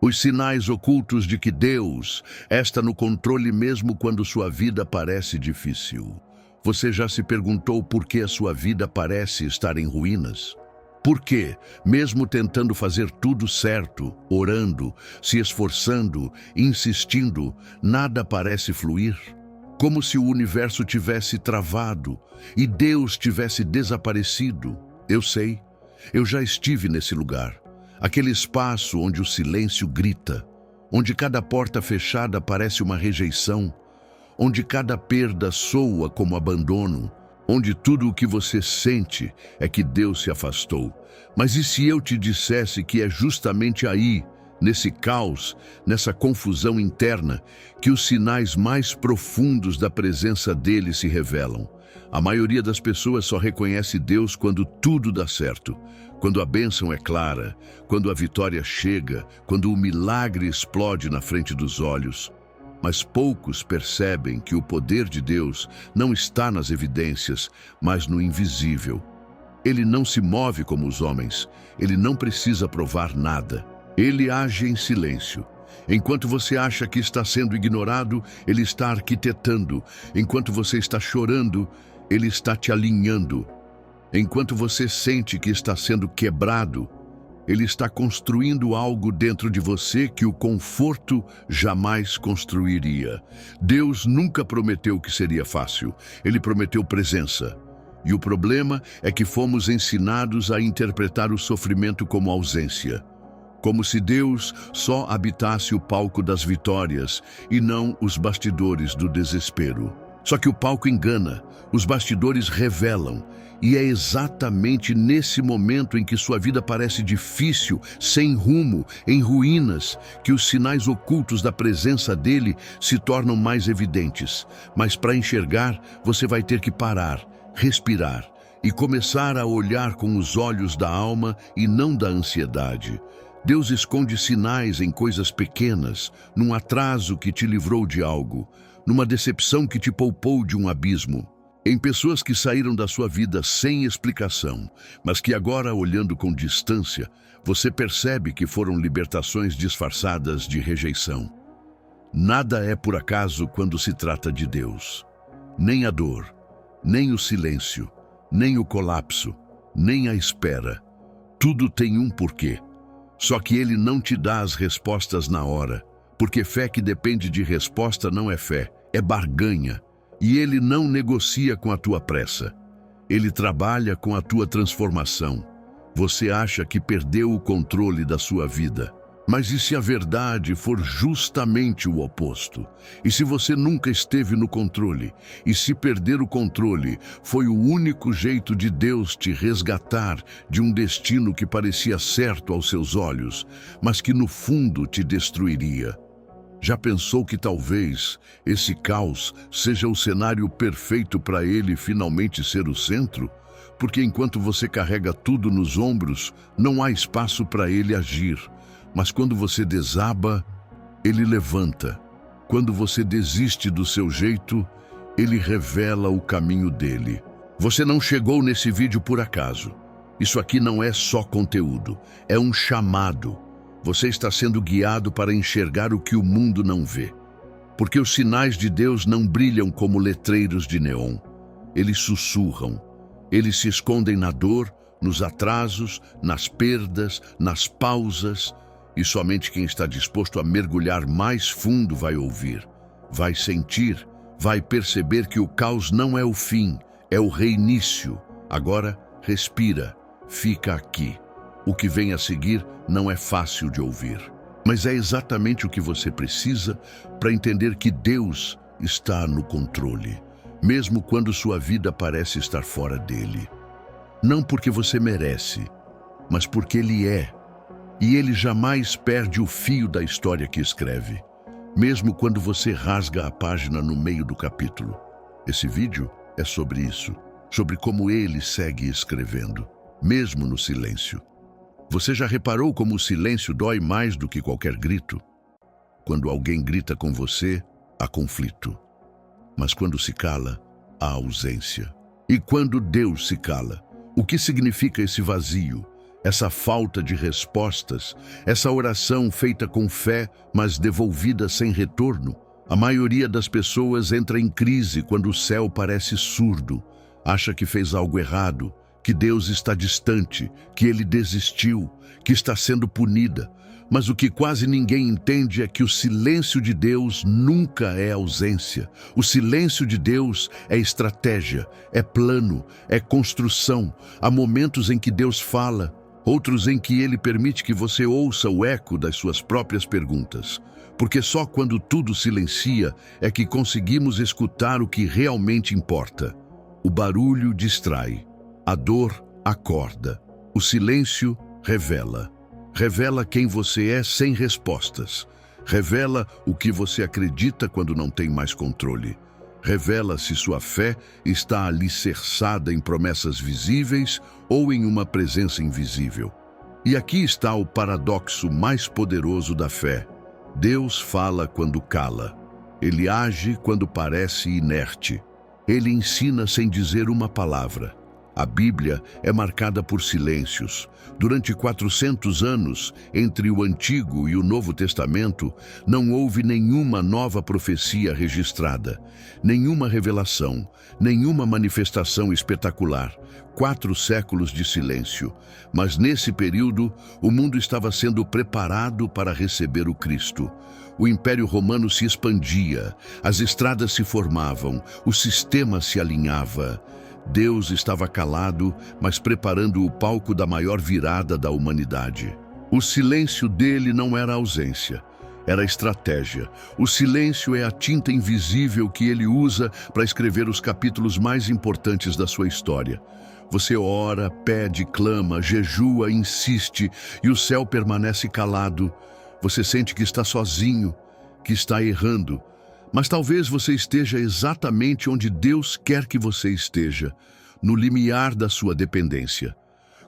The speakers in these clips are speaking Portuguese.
Os sinais ocultos de que Deus está no controle mesmo quando sua vida parece difícil. Você já se perguntou por que a sua vida parece estar em ruínas? Por que, mesmo tentando fazer tudo certo, orando, se esforçando, insistindo, nada parece fluir? Como se o universo tivesse travado e Deus tivesse desaparecido. Eu sei, eu já estive nesse lugar. Aquele espaço onde o silêncio grita, onde cada porta fechada parece uma rejeição, onde cada perda soa como abandono, onde tudo o que você sente é que Deus se afastou. Mas e se eu te dissesse que é justamente aí, nesse caos, nessa confusão interna, que os sinais mais profundos da presença dele se revelam? A maioria das pessoas só reconhece Deus quando tudo dá certo, quando a bênção é clara, quando a vitória chega, quando o milagre explode na frente dos olhos. Mas poucos percebem que o poder de Deus não está nas evidências, mas no invisível. Ele não se move como os homens, ele não precisa provar nada. Ele age em silêncio. Enquanto você acha que está sendo ignorado, ele está arquitetando. Enquanto você está chorando, ele está te alinhando. Enquanto você sente que está sendo quebrado, ele está construindo algo dentro de você que o conforto jamais construiria. Deus nunca prometeu que seria fácil. Ele prometeu presença. E o problema é que fomos ensinados a interpretar o sofrimento como ausência. Como se Deus só habitasse o palco das vitórias e não os bastidores do desespero. Só que o palco engana, os bastidores revelam, e é exatamente nesse momento em que sua vida parece difícil, sem rumo, em ruínas, que os sinais ocultos da presença dele se tornam mais evidentes. Mas para enxergar, você vai ter que parar, respirar e começar a olhar com os olhos da alma e não da ansiedade. Deus esconde sinais em coisas pequenas, num atraso que te livrou de algo, numa decepção que te poupou de um abismo, em pessoas que saíram da sua vida sem explicação, mas que agora, olhando com distância, você percebe que foram libertações disfarçadas de rejeição. Nada é por acaso quando se trata de Deus. Nem a dor, nem o silêncio, nem o colapso, nem a espera. Tudo tem um porquê. Só que ele não te dá as respostas na hora, porque fé que depende de resposta não é fé, é barganha. E ele não negocia com a tua pressa. Ele trabalha com a tua transformação. Você acha que perdeu o controle da sua vida. Mas e se a verdade for justamente o oposto? E se você nunca esteve no controle? E se perder o controle foi o único jeito de Deus te resgatar de um destino que parecia certo aos seus olhos, mas que no fundo te destruiria? Já pensou que talvez esse caos seja o cenário perfeito para ele finalmente ser o centro? Porque enquanto você carrega tudo nos ombros, não há espaço para ele agir. Mas quando você desaba, ele levanta. Quando você desiste do seu jeito, ele revela o caminho dele. Você não chegou nesse vídeo por acaso. Isso aqui não é só conteúdo, é um chamado. Você está sendo guiado para enxergar o que o mundo não vê. Porque os sinais de Deus não brilham como letreiros de neon. Eles sussurram. Eles se escondem na dor, nos atrasos, nas perdas, nas pausas. E somente quem está disposto a mergulhar mais fundo vai ouvir, vai sentir, vai perceber que o caos não é o fim, é o reinício. Agora, respira, fica aqui. O que vem a seguir não é fácil de ouvir, mas é exatamente o que você precisa para entender que Deus está no controle, mesmo quando sua vida parece estar fora dele. Não porque você merece, mas porque Ele é. E ele jamais perde o fio da história que escreve, mesmo quando você rasga a página no meio do capítulo. Esse vídeo é sobre isso, sobre como ele segue escrevendo, mesmo no silêncio. Você já reparou como o silêncio dói mais do que qualquer grito? Quando alguém grita com você, há conflito. Mas quando se cala, há ausência. E quando Deus se cala, o que significa esse vazio? essa falta de respostas, essa oração feita com fé, mas devolvida sem retorno. A maioria das pessoas entra em crise quando o céu parece surdo, acha que fez algo errado, que Deus está distante, que ele desistiu, que está sendo punida. Mas o que quase ninguém entende é que o silêncio de Deus nunca é ausência. O silêncio de Deus é estratégia, é plano, é construção. Há momentos em que Deus fala, outros em que ele permite que você ouça o eco das suas próprias perguntas. Porque só quando tudo silencia é que conseguimos escutar o que realmente importa. O barulho distrai, a dor acorda, o silêncio revela. Revela quem você é sem respostas. Revela o que você acredita quando não tem mais controle. Revela se sua fé está alicerçada em promessas visíveis ou em uma presença invisível. E aqui está o paradoxo mais poderoso da fé. Deus fala quando cala. Ele age quando parece inerte. Ele ensina sem dizer uma palavra. A Bíblia é marcada por silêncios. Durante 400 anos, entre o Antigo e o Novo Testamento, não houve nenhuma nova profecia registrada, nenhuma revelação, nenhuma manifestação espetacular. 4 séculos de silêncio. Mas nesse período, o mundo estava sendo preparado para receber o Cristo. O Império Romano se expandia, as estradas se formavam, o sistema se alinhava. Deus estava calado, mas preparando o palco da maior virada da humanidade. O silêncio dele não era ausência, era estratégia. O silêncio é a tinta invisível que ele usa para escrever os capítulos mais importantes da sua história. Você ora, pede, clama, jejua, insiste, e o céu permanece calado. Você sente que está sozinho, que está errando. Mas talvez você esteja exatamente onde Deus quer que você esteja, no limiar da sua dependência.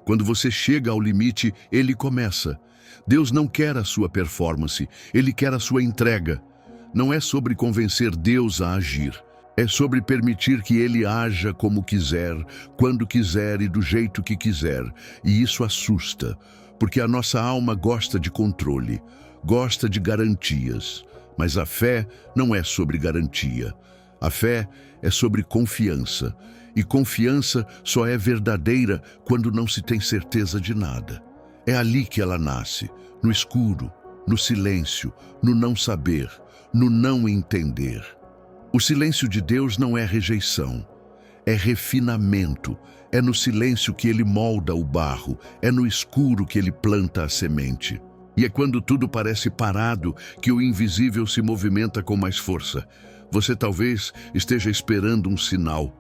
Quando você chega ao limite, ele começa. Deus não quer a sua performance, ele quer a sua entrega. Não é sobre convencer Deus a agir, é sobre permitir que ele haja como quiser, quando quiser e do jeito que quiser. E isso assusta, porque a nossa alma gosta de controle, gosta de garantias. Mas a fé não é sobre garantia. A fé é sobre confiança. E confiança só é verdadeira quando não se tem certeza de nada. É ali que ela nasce, no escuro, no silêncio, no não saber, no não entender. O silêncio de Deus não é rejeição, é refinamento. É no silêncio que ele molda o barro, é no escuro que ele planta a semente. E é quando tudo parece parado que o invisível se movimenta com mais força. Você talvez esteja esperando um sinal,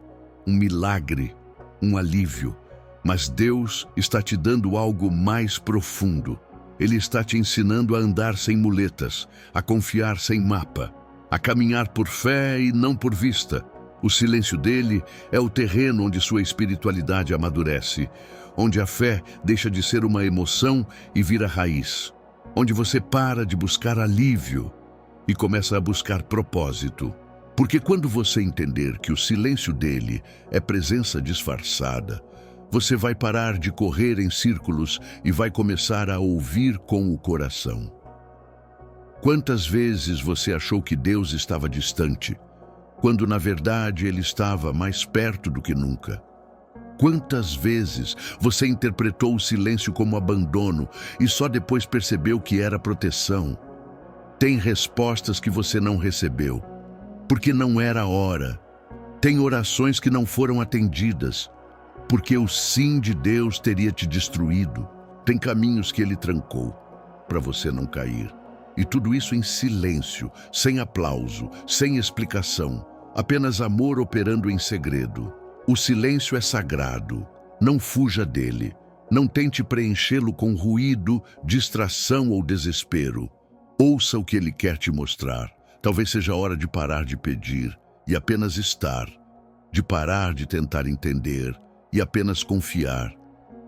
um milagre, um alívio. Mas Deus está te dando algo mais profundo. Ele está te ensinando a andar sem muletas, a confiar sem mapa, a caminhar por fé e não por vista. O silêncio dele é o terreno onde sua espiritualidade amadurece, onde a fé deixa de ser uma emoção e vira raiz. Onde você para de buscar alívio e começa a buscar propósito. Porque quando você entender que o silêncio dele é presença disfarçada, você vai parar de correr em círculos e vai começar a ouvir com o coração. Quantas vezes você achou que Deus estava distante, quando na verdade ele estava mais perto do que nunca? Quantas vezes você interpretou o silêncio como abandono e só depois percebeu que era proteção? Tem respostas que você não recebeu, porque não era a hora. Tem orações que não foram atendidas, porque o sim de Deus teria te destruído. Tem caminhos que ele trancou, para você não cair. E tudo isso em silêncio, sem aplauso, sem explicação, apenas amor operando em segredo. O silêncio é sagrado, não fuja dele. Não tente preenchê-lo com ruído, distração ou desespero. Ouça o que ele quer te mostrar. Talvez seja hora de parar de pedir e apenas estar, de parar de tentar entender e apenas confiar,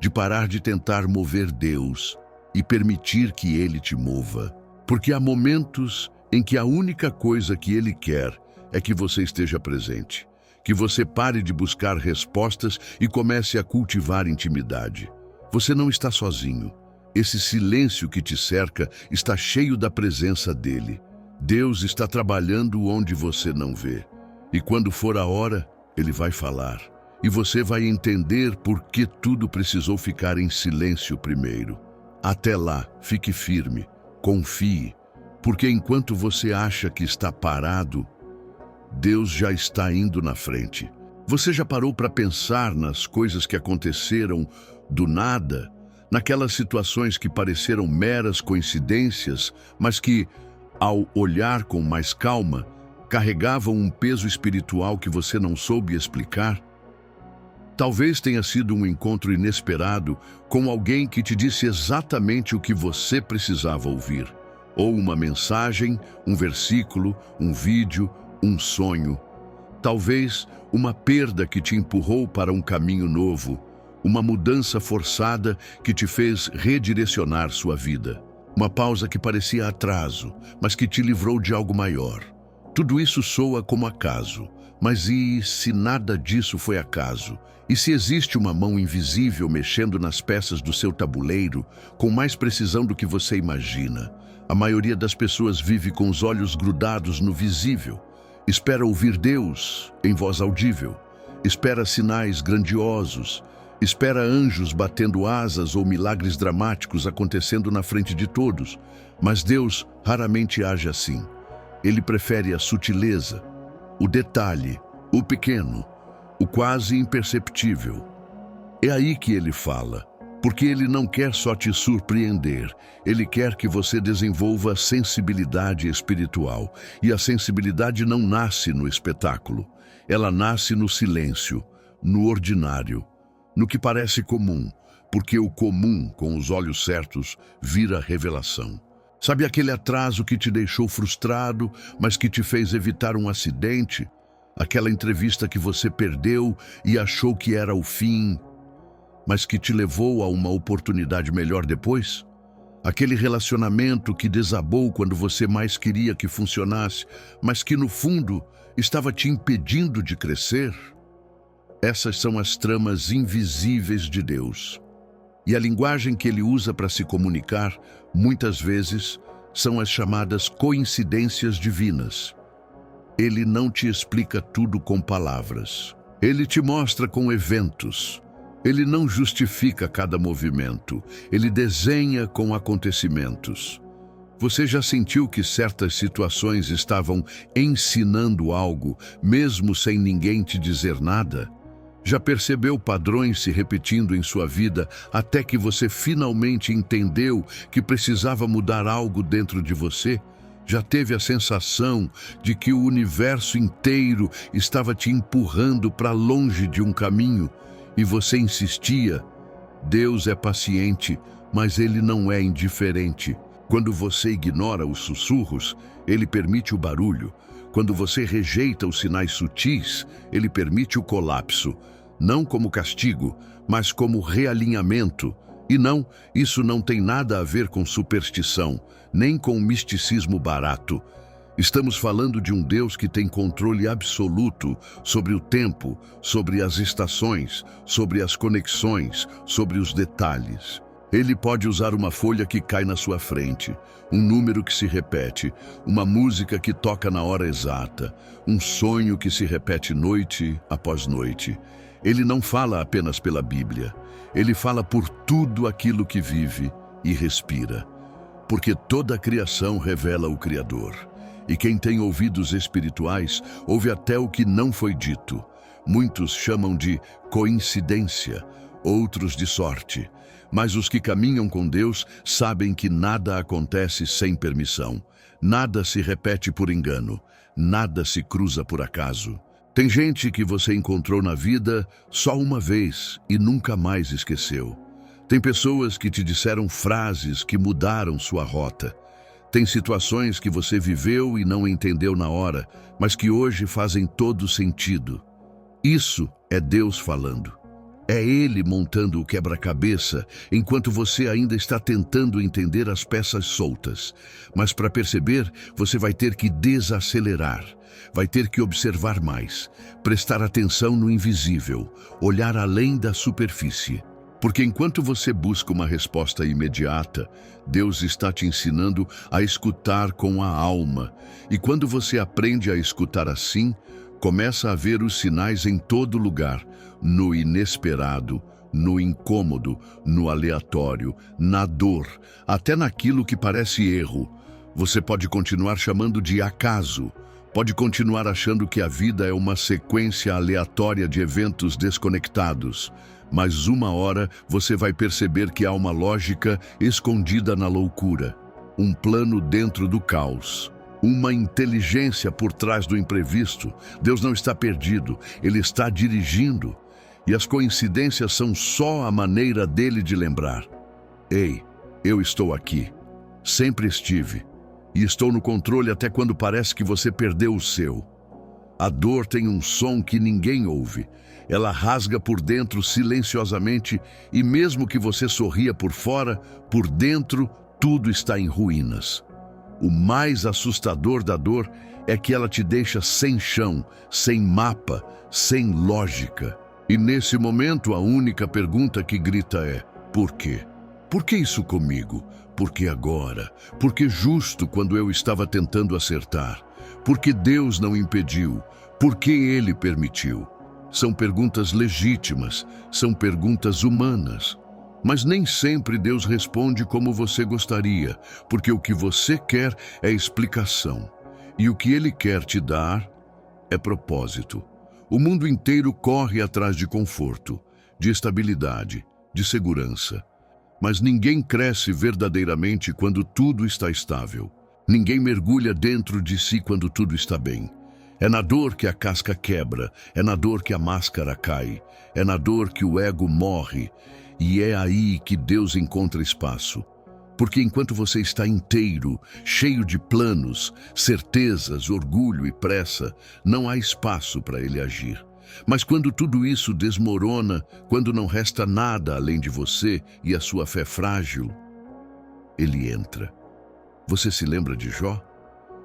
de parar de tentar mover Deus e permitir que ele te mova. Porque há momentos em que a única coisa que ele quer é que você esteja presente. Que você pare de buscar respostas e comece a cultivar intimidade. Você não está sozinho. Esse silêncio que te cerca está cheio da presença dele. Deus está trabalhando onde você não vê. E quando for a hora, ele vai falar. E você vai entender por que tudo precisou ficar em silêncio primeiro. Até lá, fique firme, confie, porque enquanto você acha que está parado, Deus já está indo na frente. Você já parou para pensar nas coisas que aconteceram do nada, naquelas situações que pareceram meras coincidências, mas que, ao olhar com mais calma, carregavam um peso espiritual que você não soube explicar? Talvez tenha sido um encontro inesperado com alguém que te disse exatamente o que você precisava ouvir. Ou uma mensagem, um versículo, um vídeo, um sonho. Talvez uma perda que te empurrou para um caminho novo, uma mudança forçada que te fez redirecionar sua vida. Uma pausa que parecia atraso, mas que te livrou de algo maior. Tudo isso soa como acaso, mas e se nada disso foi acaso? E se existe uma mão invisível mexendo nas peças do seu tabuleiro com mais precisão do que você imagina? A maioria das pessoas vive com os olhos grudados no visível. Espera ouvir Deus em voz audível. Espera sinais grandiosos. Espera anjos batendo asas ou milagres dramáticos acontecendo na frente de todos. Mas Deus raramente age assim. Ele prefere a sutileza, o detalhe, o pequeno, o quase imperceptível. É aí que ele fala, porque ele não quer só te surpreender, ele quer que você desenvolva sensibilidade espiritual. E a sensibilidade não nasce no espetáculo, ela nasce no silêncio, no ordinário, no que parece comum, porque o comum, com os olhos certos, vira revelação. Sabe aquele atraso que te deixou frustrado, mas que te fez evitar um acidente? Aquela entrevista que você perdeu e achou que era o fim, mas que te levou a uma oportunidade melhor depois? Aquele relacionamento que desabou quando você mais queria que funcionasse, mas que no fundo estava te impedindo de crescer? Essas são as tramas invisíveis de Deus. E a linguagem que ele usa para se comunicar, muitas vezes, são as chamadas coincidências divinas. Ele não te explica tudo com palavras. Ele te mostra com eventos. Ele não justifica cada movimento. Ele desenha com acontecimentos. Você já sentiu que certas situações estavam ensinando algo, mesmo sem ninguém te dizer nada? Já percebeu padrões se repetindo em sua vida até que você finalmente entendeu que precisava mudar algo dentro de você? Já teve a sensação de que o universo inteiro estava te empurrando para longe de um caminho e você insistia? Deus é paciente, mas ele não é indiferente. Quando você ignora os sussurros, ele permite o barulho. Quando você rejeita os sinais sutis, ele permite o colapso. Não como castigo, mas como realinhamento. E não, isso não tem nada a ver com superstição, nem com misticismo barato. Estamos falando de um Deus que tem controle absoluto sobre o tempo, sobre as estações, sobre as conexões, sobre os detalhes. Ele pode usar uma folha que cai na sua frente, um número que se repete, uma música que toca na hora exata, um sonho que se repete noite após noite. Ele não fala apenas pela Bíblia, ele fala por tudo aquilo que vive e respira. Porque toda a criação revela o Criador. E quem tem ouvidos espirituais ouve até o que não foi dito. Muitos chamam de coincidência, outros de sorte. Mas os que caminham com Deus sabem que nada acontece sem permissão. Nada se repete por engano. Nada se cruza por acaso. Tem gente que você encontrou na vida só uma vez e nunca mais esqueceu. Tem pessoas que te disseram frases que mudaram sua rota. Tem situações que você viveu e não entendeu na hora, mas que hoje fazem todo sentido. Isso é Deus falando. É Ele montando o quebra-cabeça, enquanto você ainda está tentando entender as peças soltas. Mas para perceber, você vai ter que desacelerar. Vai ter que observar mais, prestar atenção no invisível, olhar além da superfície. Porque enquanto você busca uma resposta imediata, Deus está te ensinando a escutar com a alma. E quando você aprende a escutar assim, começa a ver os sinais em todo lugar, no inesperado, no incômodo, no aleatório, na dor, até naquilo que parece erro. Você pode continuar chamando de acaso, pode continuar achando que a vida é uma sequência aleatória de eventos desconectados, mas uma hora você vai perceber que há uma lógica escondida na loucura, um plano dentro do caos, uma inteligência por trás do imprevisto. Deus não está perdido, Ele está dirigindo. E as coincidências são só a maneira dele de lembrar. Ei, eu estou aqui, sempre estive, e estou no controle até quando parece que você perdeu o seu. A dor tem um som que ninguém ouve. Ela rasga por dentro silenciosamente e mesmo que você sorria por fora, por dentro tudo está em ruínas. O mais assustador da dor é que ela te deixa sem chão, sem mapa, sem lógica. E nesse momento a única pergunta que grita é: por quê? Por que isso comigo? Por que agora? Por que justo quando eu estava tentando acertar? Por que Deus não impediu? Por que Ele permitiu? São perguntas legítimas, são perguntas humanas. Mas nem sempre Deus responde como você gostaria, porque o que você quer é explicação. E o que Ele quer te dar é propósito. O mundo inteiro corre atrás de conforto, de estabilidade, de segurança. Mas ninguém cresce verdadeiramente quando tudo está estável. Ninguém mergulha dentro de si quando tudo está bem. É na dor que a casca quebra, é na dor que a máscara cai, é na dor que o ego morre, e é aí que Deus encontra espaço. Porque enquanto você está inteiro, cheio de planos, certezas, orgulho e pressa, não há espaço para Ele agir. Mas quando tudo isso desmorona, quando não resta nada além de você e a sua fé frágil, Ele entra. Você se lembra de Jó?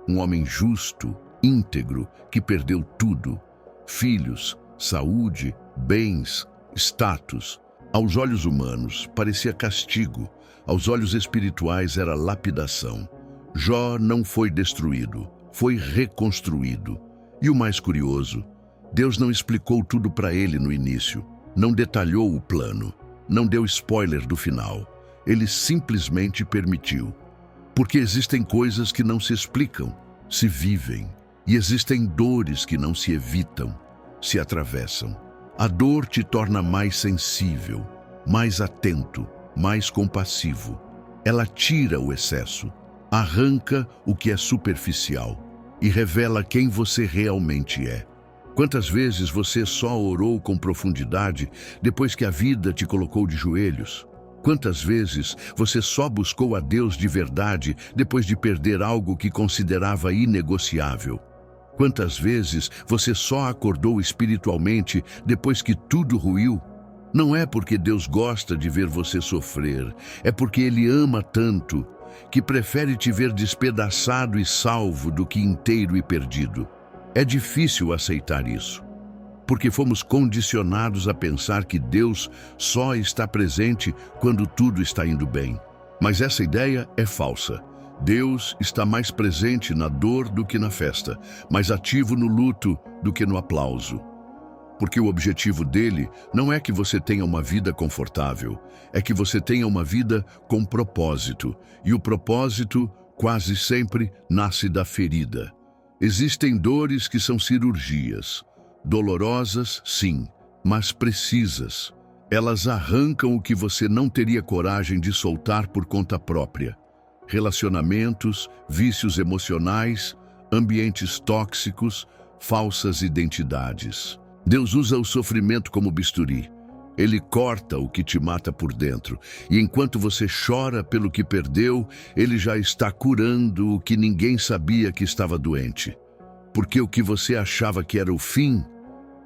Um homem justo, íntegro, que perdeu tudo: filhos, saúde, bens, status. Aos olhos humanos, parecia castigo. Aos olhos espirituais, era lapidação. Jó não foi destruído, foi reconstruído. E o mais curioso, Deus não explicou tudo para ele no início, não detalhou o plano, não deu spoiler do final. Ele simplesmente permitiu. Porque existem coisas que não se explicam, se vivem. E existem dores que não se evitam, se atravessam. A dor te torna mais sensível, mais atento, mais compassivo. Ela tira o excesso, arranca o que é superficial e revela quem você realmente é. Quantas vezes você só orou com profundidade depois que a vida te colocou de joelhos? Quantas vezes você só buscou a Deus de verdade depois de perder algo que considerava inegociável? Quantas vezes você só acordou espiritualmente depois que tudo ruiu? Não é porque Deus gosta de ver você sofrer, é porque Ele ama tanto que prefere te ver despedaçado e salvo do que inteiro e perdido. É difícil aceitar isso, porque fomos condicionados a pensar que Deus só está presente quando tudo está indo bem. Mas essa ideia é falsa. Deus está mais presente na dor do que na festa, mais ativo no luto do que no aplauso. Porque o objetivo dele não é que você tenha uma vida confortável, é que você tenha uma vida com propósito. E o propósito quase sempre nasce da ferida. Existem dores que são cirurgias. Dolorosas, sim, mas precisas. Elas arrancam o que você não teria coragem de soltar por conta própria. Relacionamentos, vícios emocionais, ambientes tóxicos, falsas identidades. Deus usa o sofrimento como bisturi. Ele corta o que te mata por dentro. E enquanto você chora pelo que perdeu, Ele já está curando o que ninguém sabia que estava doente. Porque o que você achava que era o fim,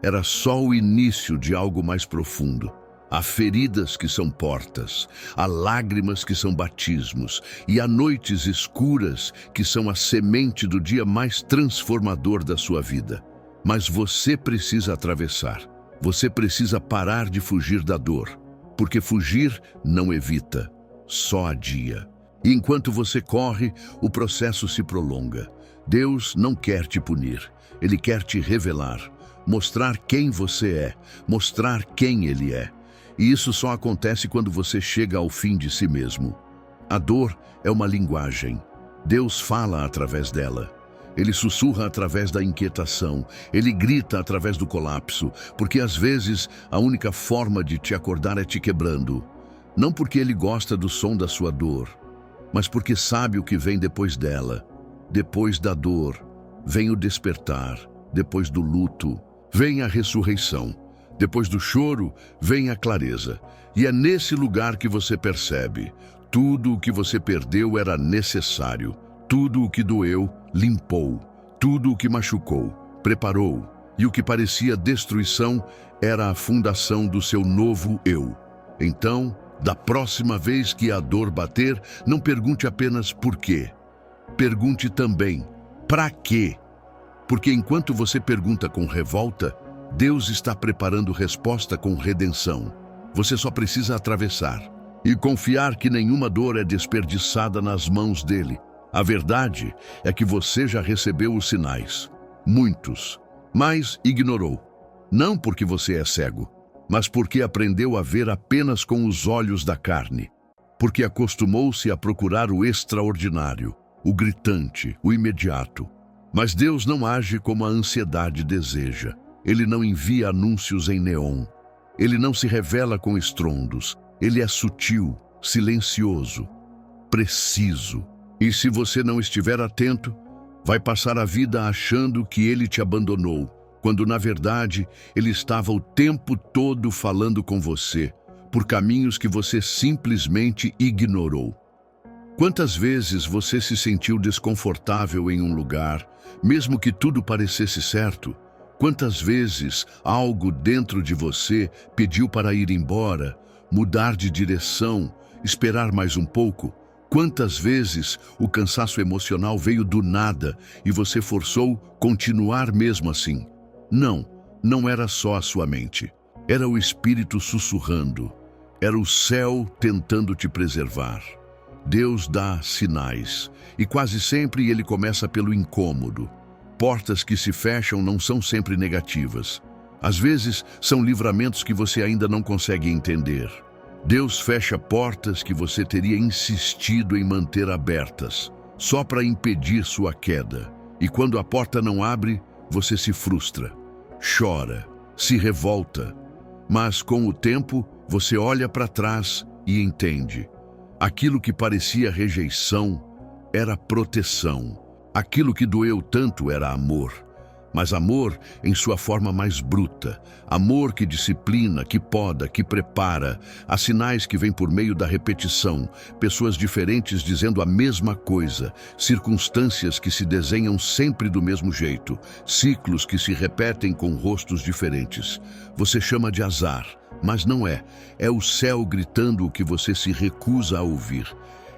era só o início de algo mais profundo. Há feridas que são portas, há lágrimas que são batismos, e há noites escuras que são a semente do dia mais transformador da sua vida. Mas você precisa atravessar. Você precisa parar de fugir da dor. porque fugir não evita, só adia. E enquanto você corre, o processo se prolonga. Deus não quer te punir, Ele quer te revelar, mostrar quem você é, mostrar quem Ele é. E isso só acontece quando você chega ao fim de si mesmo. A dor é uma linguagem. Deus fala através dela. Ele sussurra através da inquietação. Ele grita através do colapso, porque às vezes a única forma de te acordar é te quebrando. Não porque Ele gosta do som da sua dor, mas porque sabe o que vem depois dela. Depois da dor, vem o despertar. Depois do luto, vem a ressurreição. Depois do choro, vem a clareza. E é nesse lugar que você percebe: tudo o que você perdeu era necessário. Tudo o que doeu, limpou. Tudo o que machucou, preparou. E o que parecia destruição era a fundação do seu novo eu. Então, da próxima vez que a dor bater, não pergunte apenas por quê. Pergunte também, para quê? Porque enquanto você pergunta com revolta, Deus está preparando resposta com redenção. Você só precisa atravessar e confiar que nenhuma dor é desperdiçada nas mãos dele. A verdade é que você já recebeu os sinais, muitos, mas ignorou. Não porque você é cego, mas porque aprendeu a ver apenas com os olhos da carne. Porque acostumou-se a procurar o extraordinário, o gritante, o imediato. Mas Deus não age como a ansiedade deseja. Ele não envia anúncios em neon. Ele não se revela com estrondos. Ele é sutil, silencioso, preciso. E se você não estiver atento, vai passar a vida achando que Ele te abandonou, quando na verdade Ele estava o tempo todo falando com você, por caminhos que você simplesmente ignorou. Quantas vezes você se sentiu desconfortável em um lugar, mesmo que tudo parecesse certo? Quantas vezes algo dentro de você pediu para ir embora, mudar de direção, esperar mais um pouco? Quantas vezes o cansaço emocional veio do nada e você forçou continuar mesmo assim? Não era só a sua mente. Era o Espírito sussurrando. Era o céu tentando te preservar. Deus dá sinais, e quase sempre Ele começa pelo incômodo. Portas que se fecham não são sempre negativas. Às vezes, são livramentos que você ainda não consegue entender. Deus fecha portas que você teria insistido em manter abertas, só para impedir sua queda. E quando a porta não abre, você se frustra, chora, se revolta. Mas com o tempo, você olha para trás e entende. Aquilo que parecia rejeição era proteção. Aquilo que doeu tanto era amor. Mas amor em sua forma mais bruta. Amor que disciplina, que poda, que prepara. Há sinais que vêm por meio da repetição. Pessoas diferentes dizendo a mesma coisa. Circunstâncias que se desenham sempre do mesmo jeito. Ciclos que se repetem com rostos diferentes. Você chama de azar, mas não é. É o céu gritando o que você se recusa a ouvir.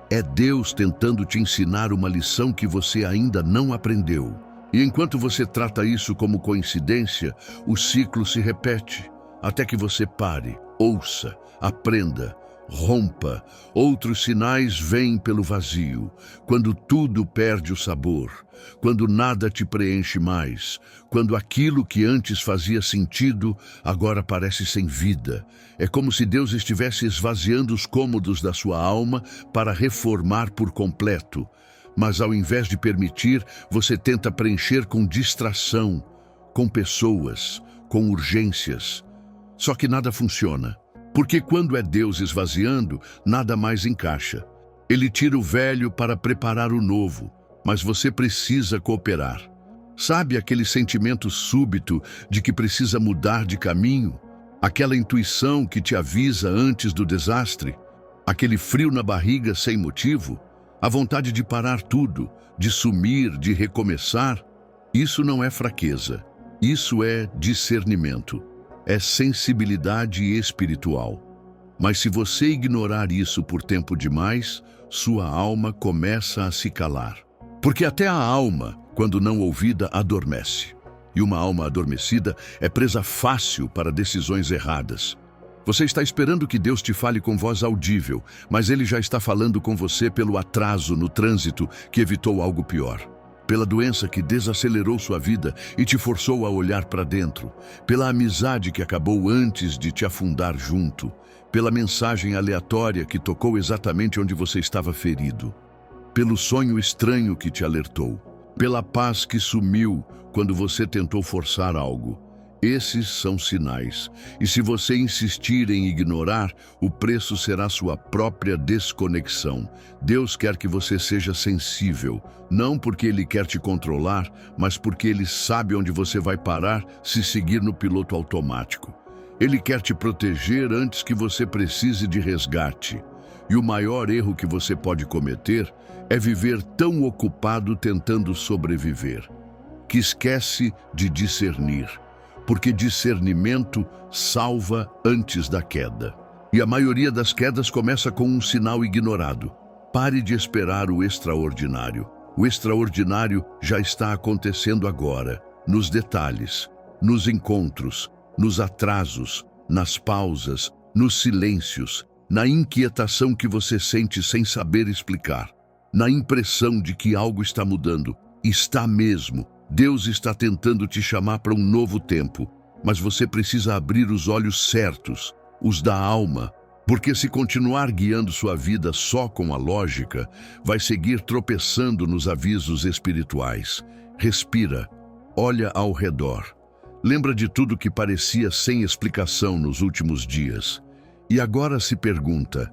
É Deus tentando te ensinar uma lição que você ainda não aprendeu. E enquanto você trata isso como coincidência, o ciclo se repete, até que você pare, ouça, aprenda, rompa. Outros sinais vêm pelo vazio, quando tudo perde o sabor, quando nada te preenche mais, quando aquilo que antes fazia sentido agora parece sem vida. É como se Deus estivesse esvaziando os cômodos da sua alma para reformar por completo. Mas ao invés de permitir, você tenta preencher com distração, com pessoas, com urgências. Só que nada funciona, porque quando é Deus esvaziando, nada mais encaixa. Ele tira o velho para preparar o novo, mas você precisa cooperar. Sabe aquele sentimento súbito de que precisa mudar de caminho? Aquela intuição que te avisa antes do desastre? Aquele frio na barriga sem motivo? A vontade de parar tudo, de sumir, de recomeçar? Isso não é fraqueza. Isso é discernimento. É sensibilidade espiritual. Mas se você ignorar isso por tempo demais, sua alma começa a se calar. Porque até a alma, quando não ouvida, adormece. E uma alma adormecida é presa fácil para decisões erradas. Você está esperando que Deus te fale com voz audível, mas Ele já está falando com você pelo atraso no trânsito que evitou algo pior. Pela doença que desacelerou sua vida e te forçou a olhar para dentro. Pela amizade que acabou antes de te afundar junto. Pela mensagem aleatória que tocou exatamente onde você estava ferido. Pelo sonho estranho que te alertou. Pela paz que sumiu quando você tentou forçar algo. Esses são sinais, e se você insistir em ignorar, o preço será sua própria desconexão. Deus quer que você seja sensível, não porque Ele quer te controlar, mas porque Ele sabe onde você vai parar se seguir no piloto automático. Ele quer te proteger antes que você precise de resgate. E o maior erro que você pode cometer é viver tão ocupado tentando sobreviver, que esquece de discernir. Porque discernimento salva antes da queda. E a maioria das quedas começa com um sinal ignorado. Pare de esperar o extraordinário. O extraordinário já está acontecendo agora, nos detalhes, nos encontros, nos atrasos, nas pausas, nos silêncios, na inquietação que você sente sem saber explicar, na impressão de que algo está mudando. Está mesmo. Deus está tentando te chamar para um novo tempo, mas você precisa abrir os olhos certos, os da alma, porque se continuar guiando sua vida só com a lógica, vai seguir tropeçando nos avisos espirituais. Respira, olha ao redor. Lembra de tudo que parecia sem explicação nos últimos dias. E agora se pergunta,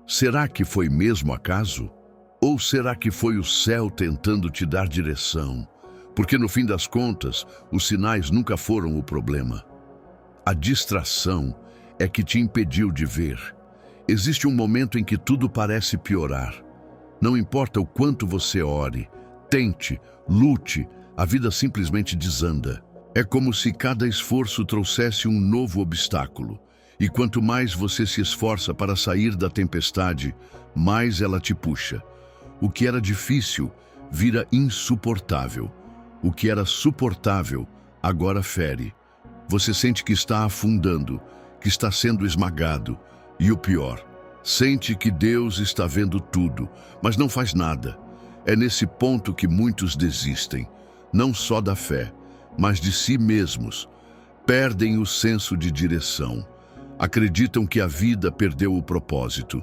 será que foi mesmo acaso? Ou será que foi o céu tentando te dar direção? Porque no fim das contas, os sinais nunca foram o problema. A distração é que te impediu de ver. Existe um momento em que tudo parece piorar. Não importa o quanto você ore, tente, lute, a vida simplesmente desanda. É como se cada esforço trouxesse um novo obstáculo. E quanto mais você se esforça para sair da tempestade, mais ela te puxa. O que era difícil vira insuportável. O que era suportável, agora fere. Você sente que está afundando, que está sendo esmagado. E o pior, sente que Deus está vendo tudo, mas não faz nada. É nesse ponto que muitos desistem, não só da fé, mas de si mesmos. Perdem o senso de direção. Acreditam que a vida perdeu o propósito.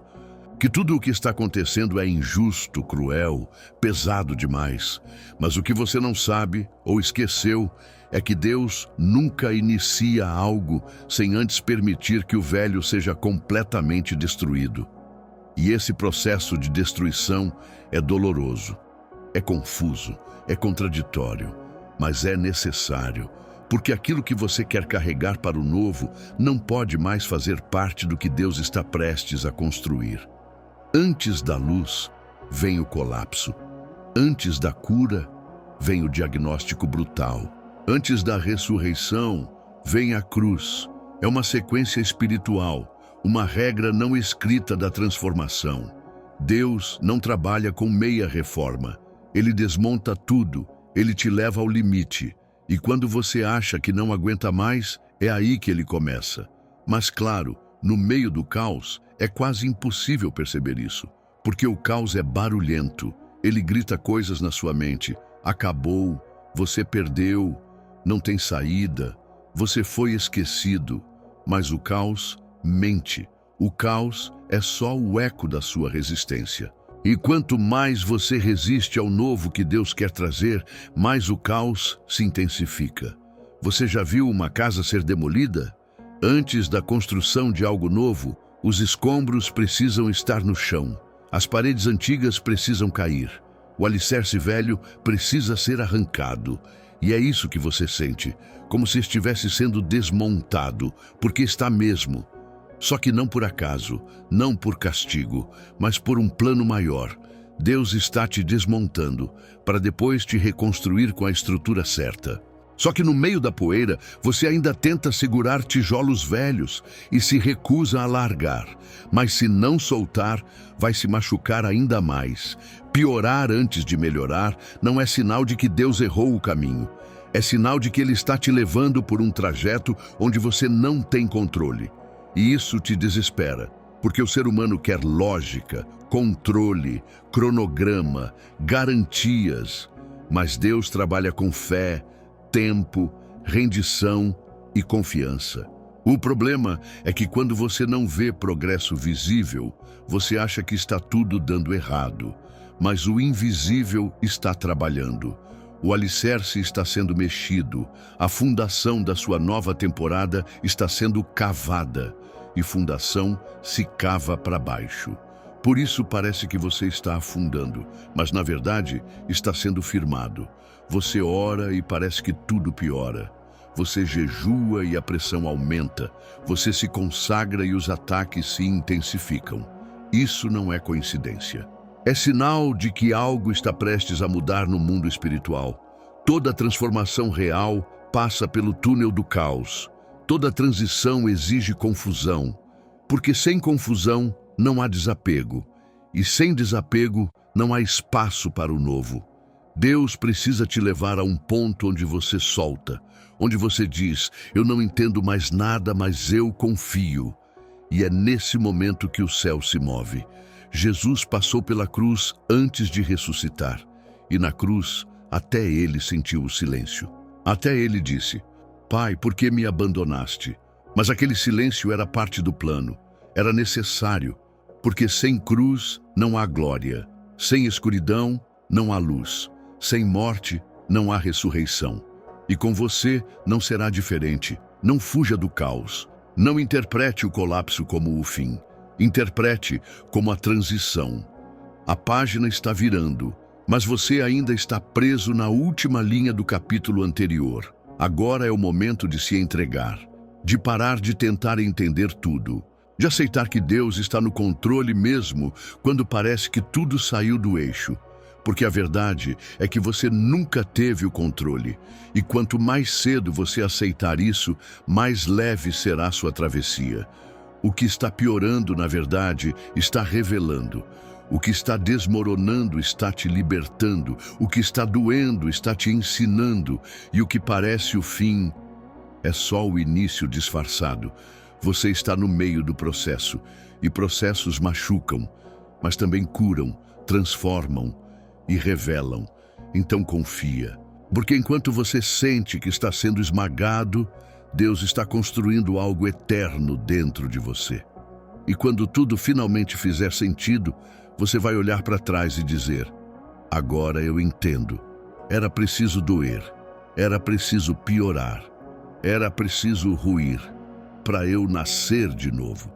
Que tudo o que está acontecendo é injusto, cruel, pesado demais. Mas o que você não sabe ou esqueceu é que Deus nunca inicia algo sem antes permitir que o velho seja completamente destruído. E esse processo de destruição é doloroso, é confuso, é contraditório, mas é necessário, porque aquilo que você quer carregar para o novo não pode mais fazer parte do que Deus está prestes a construir. Antes da luz, vem o colapso. Antes da cura, vem o diagnóstico brutal. Antes da ressurreição, vem a cruz. É uma sequência espiritual, uma regra não escrita da transformação. Deus não trabalha com meia reforma. Ele desmonta tudo, ele te leva ao limite. E quando você acha que não aguenta mais, é aí que ele começa. Mas claro, no meio do caos, é quase impossível perceber isso, porque o caos é barulhento. Ele grita coisas na sua mente. Acabou, você perdeu, não tem saída, você foi esquecido. Mas o caos mente. O caos é só o eco da sua resistência. E quanto mais você resiste ao novo que Deus quer trazer, mais o caos se intensifica. Você já viu uma casa ser demolida? Antes da construção de algo novo, os escombros precisam estar no chão. As paredes antigas precisam cair. O alicerce velho precisa ser arrancado. E é isso que você sente, como se estivesse sendo desmontado, porque está mesmo. Só que não por acaso, não por castigo, mas por um plano maior. Deus está te desmontando, para depois te reconstruir com a estrutura certa. Só que no meio da poeira, você ainda tenta segurar tijolos velhos e se recusa a largar. Mas se não soltar, vai se machucar ainda mais. Piorar antes de melhorar não é sinal de que Deus errou o caminho. É sinal de que Ele está te levando por um trajeto onde você não tem controle. E isso te desespera, porque o ser humano quer lógica, controle, cronograma, garantias. Mas Deus trabalha com fé, tempo, rendição e confiança. O problema é que quando você não vê progresso visível, você acha que está tudo dando errado. Mas o invisível está trabalhando. O alicerce está sendo mexido. A fundação da sua nova temporada está sendo cavada. E fundação se cava para baixo. Por isso parece que você está afundando, mas na verdade está sendo firmado. Você ora e parece que tudo piora. Você jejua e a pressão aumenta. Você se consagra e os ataques se intensificam. Isso não é coincidência. É sinal de que algo está prestes a mudar no mundo espiritual. Toda transformação real passa pelo túnel do caos. Toda transição exige confusão, porque sem confusão não há desapego, e sem desapego não há espaço para o novo. Deus precisa te levar a um ponto onde você solta, onde você diz, eu não entendo mais nada, mas eu confio. E é nesse momento que o céu se move. Jesus passou pela cruz antes de ressuscitar, e na cruz até ele sentiu o silêncio. Até ele disse, Pai, por que me abandonaste? Mas aquele silêncio era parte do plano. Era necessário, porque sem cruz não há glória. Sem escuridão não há luz. Sem morte não há ressurreição. E com você não será diferente. Não fuja do caos. Não interprete o colapso como o fim. Interprete como a transição. A página está virando, mas você ainda está preso na última linha do capítulo anterior. Agora é o momento de se entregar, de parar de tentar entender tudo, de aceitar que Deus está no controle mesmo quando parece que tudo saiu do eixo. Porque a verdade é que você nunca teve o controle, e quanto mais cedo você aceitar isso, mais leve será sua travessia. O que está piorando, na verdade, está revelando. O que está desmoronando está te libertando. O que está doendo está te ensinando. E o que parece o fim é só o início disfarçado. Você está no meio do processo. E processos machucam, mas também curam, transformam e revelam. Então confia. Porque enquanto você sente que está sendo esmagado, Deus está construindo algo eterno dentro de você. E quando tudo finalmente fizer sentido, você vai olhar para trás e dizer, agora eu entendo. Era preciso doer. Era preciso piorar. Era preciso ruir para eu nascer de novo.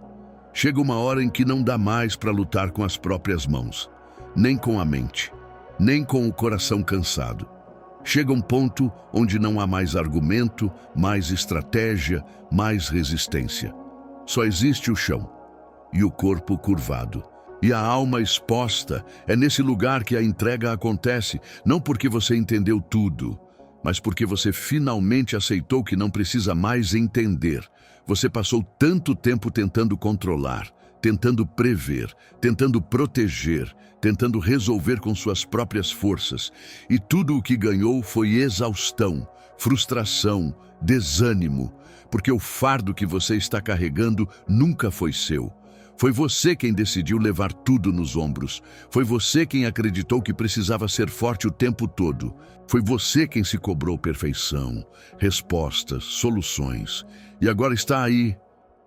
Chega uma hora em que não dá mais para lutar com as próprias mãos, nem com a mente, nem com o coração cansado. Chega um ponto onde não há mais argumento, mais estratégia, mais resistência. Só existe o chão e o corpo curvado. E a alma exposta. É nesse lugar que a entrega acontece, não porque você entendeu tudo, mas porque você finalmente aceitou que não precisa mais entender. Você passou tanto tempo tentando controlar, tentando prever, tentando proteger, tentando resolver com suas próprias forças. E tudo o que ganhou foi exaustão, frustração, desânimo, porque o fardo que você está carregando nunca foi seu. Foi você quem decidiu levar tudo nos ombros. Foi você quem acreditou que precisava ser forte o tempo todo. Foi você quem se cobrou perfeição, respostas, soluções. E agora está aí,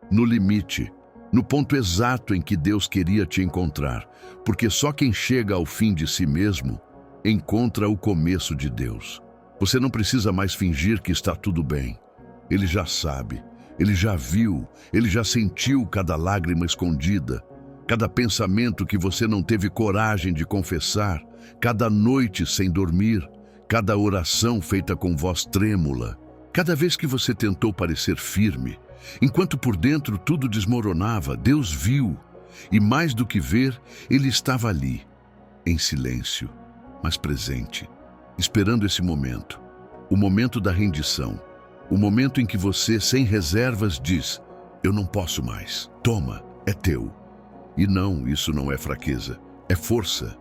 no limite, no ponto exato em que Deus queria te encontrar. Porque só quem chega ao fim de si mesmo encontra o começo de Deus. Você não precisa mais fingir que está tudo bem. Ele já sabe. Ele já viu, ele já sentiu cada lágrima escondida, cada pensamento que você não teve coragem de confessar, cada noite sem dormir, cada oração feita com voz trêmula, cada vez que você tentou parecer firme, enquanto por dentro tudo desmoronava. Deus viu, e mais do que ver, ele estava ali, em silêncio, mas presente, esperando esse momento, o momento da rendição. O momento em que você, sem reservas, diz, eu não posso mais, toma, é teu. E não, isso não é fraqueza, é força,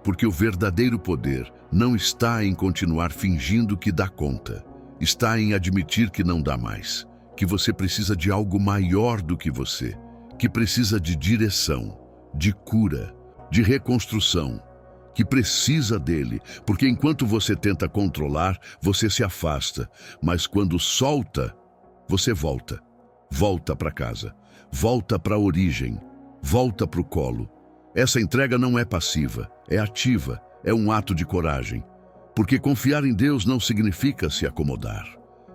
porque o verdadeiro poder não está em continuar fingindo que dá conta, está em admitir que não dá mais, que você precisa de algo maior do que você, que precisa de direção, de cura, de reconstrução, que precisa dele, porque enquanto você tenta controlar, você se afasta, mas quando solta, você volta. Volta para casa, volta para a origem, volta para o colo. Essa entrega não é passiva, é ativa, é um ato de coragem. Porque confiar em Deus não significa se acomodar.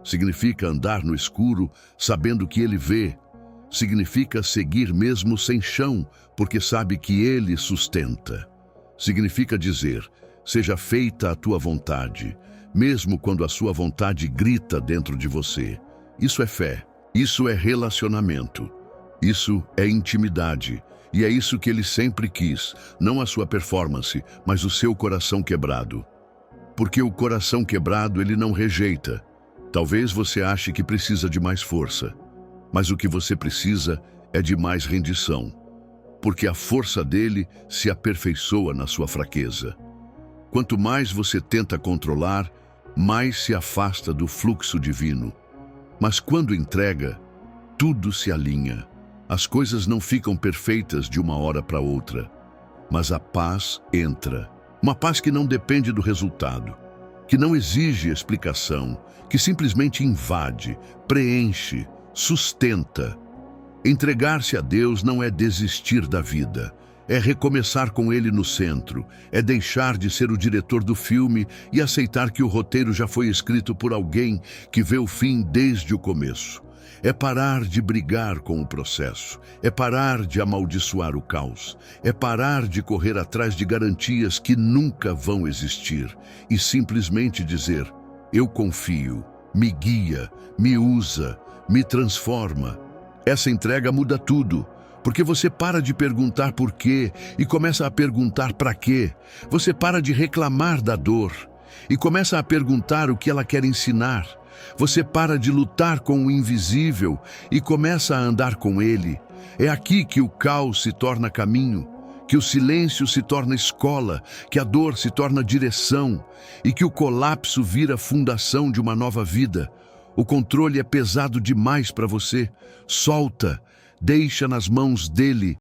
Significa andar no escuro, sabendo que Ele vê. Significa seguir mesmo sem chão, porque sabe que Ele sustenta. Significa dizer, seja feita a tua vontade, mesmo quando a sua vontade grita dentro de você. Isso é fé, isso é relacionamento, isso é intimidade. E é isso que Ele sempre quis, não a sua performance, mas o seu coração quebrado. Porque o coração quebrado Ele não rejeita. Talvez você ache que precisa de mais força, mas o que você precisa é de mais rendição, porque a força dele se aperfeiçoa na sua fraqueza. Quanto mais você tenta controlar, mais se afasta do fluxo divino. Mas quando entrega, tudo se alinha. As coisas não ficam perfeitas de uma hora para outra, mas a paz entra. Uma paz que não depende do resultado, que não exige explicação, que simplesmente invade, preenche, sustenta. Entregar-se a Deus não é desistir da vida, é recomeçar com Ele no centro, é deixar de ser o diretor do filme e aceitar que o roteiro já foi escrito por alguém que vê o fim desde o começo. É parar de brigar com o processo, é parar de amaldiçoar o caos, é parar de correr atrás de garantias que nunca vão existir e simplesmente dizer, eu confio, me guia, me usa, me transforma. Essa entrega muda tudo, porque você para de perguntar por quê e começa a perguntar para quê. Você para de reclamar da dor e começa a perguntar o que ela quer ensinar. Você para de lutar com o invisível e começa a andar com ele. É aqui que o caos se torna caminho, que o silêncio se torna escola, que a dor se torna direção e que o colapso vira fundação de uma nova vida. O controle é pesado demais para você. Solta, deixa nas mãos dele.